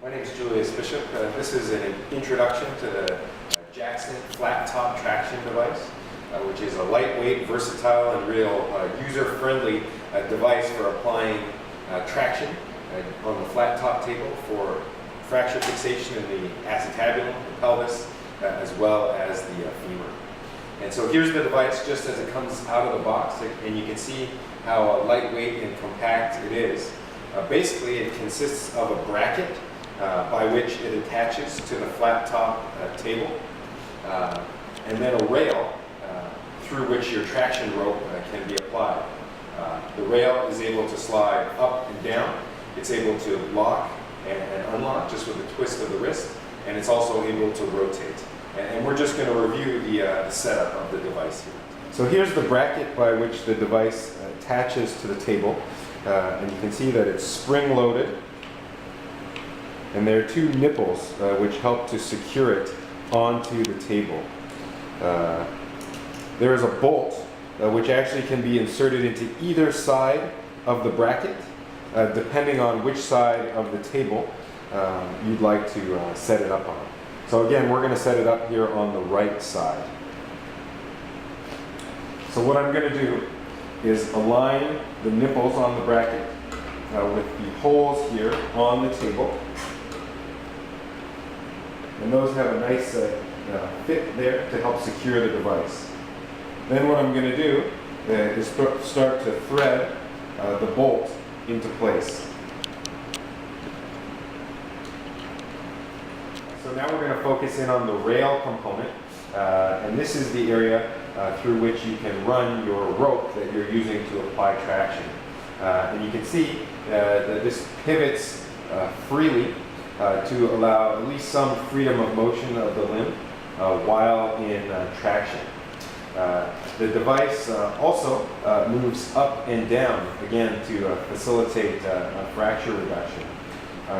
My name is Julius Bishop. This is an introduction to the Jackson flat top traction device, which is a lightweight, versatile, and real user-friendly device for applying traction on the flat top table for fracture fixation in the acetabulum, the pelvis, as well as the femur. And so here's the device just as it comes out of the box, and you can see how lightweight and compact it is. Basically, it consists of a bracket by which it attaches to the flat top table, and then a rail through which your traction rope can be applied. The rail is able to slide up and down. It's able to lock and unlock just with a twist of the wrist, and it's also able to rotate. And we're just going to review the setup of the device here. So here's the bracket by which the device attaches to the table, and you can see that it's spring-loaded. And there are two nipples which help to secure it onto the table. There is a bolt which actually can be inserted into either side of the bracket, depending on which side of the table you'd like to set it up on. So again, we're going to set it up here on the right side. So what I'm going to do is align the nipples on the bracket with the holes here on the table. And those have a nice fit there to help secure the device. Then what I'm going to do is start to thread the bolt into place. So now we're going to focus in on the rail component, and this is the area through which you can run your rope that you're using to apply traction. And you can see that this pivots freely to allow at least some freedom of motion of the limb while in traction. The device also moves up and down, again, to facilitate a fracture reduction.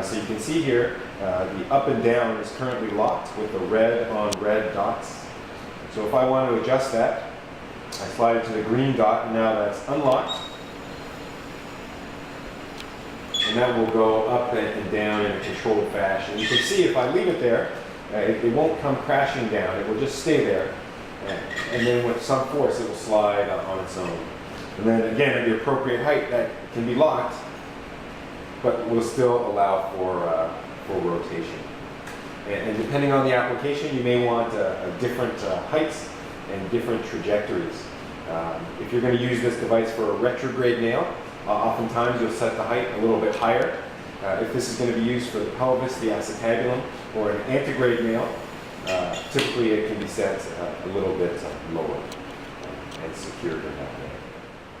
So you can see here, the up and down is currently locked with the red on red dots. So if I want to adjust that, I slide it to the green dot, and now that's unlocked. And that will go up and down in a controlled fashion. You can see if I leave it there, it won't come crashing down. It will just stay there. And then with some force, it will slide on its own. And then again, at the appropriate height, that can be locked, but will still allow for rotation. And depending on the application, you may want different heights and different trajectories. If you're going to use this device for a retrograde nail, oftentimes you'll set the height a little bit higher. If this is going to be used for the pelvis, the acetabulum, or an antegrade nail, typically it can be set a little bit lower and secured in that way.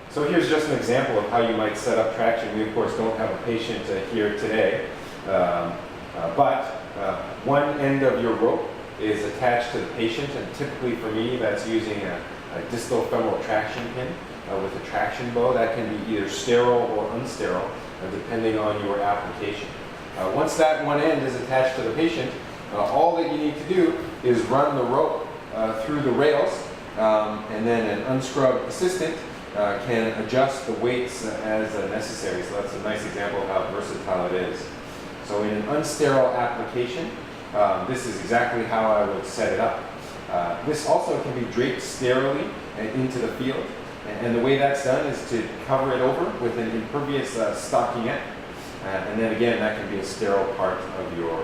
So here's just an example of how you might set up traction. We of course don't have a patient here today, but one end of your rope is attached to the patient, and typically for me that's using a distal femoral traction pin with a traction bow. That can be either sterile or unsterile, depending on your application. Once that one end is attached to the patient, all that you need to do is run the rope through the rails, and then an unscrubbed assistant can adjust the weights as necessary. So that's a nice example of how versatile it is. So in an unsterile application, this is exactly how I would set it up. This also can be draped sterilely into the field. And the way that's done is to cover it over with an impervious stockinette. And then again, that can be a sterile part of your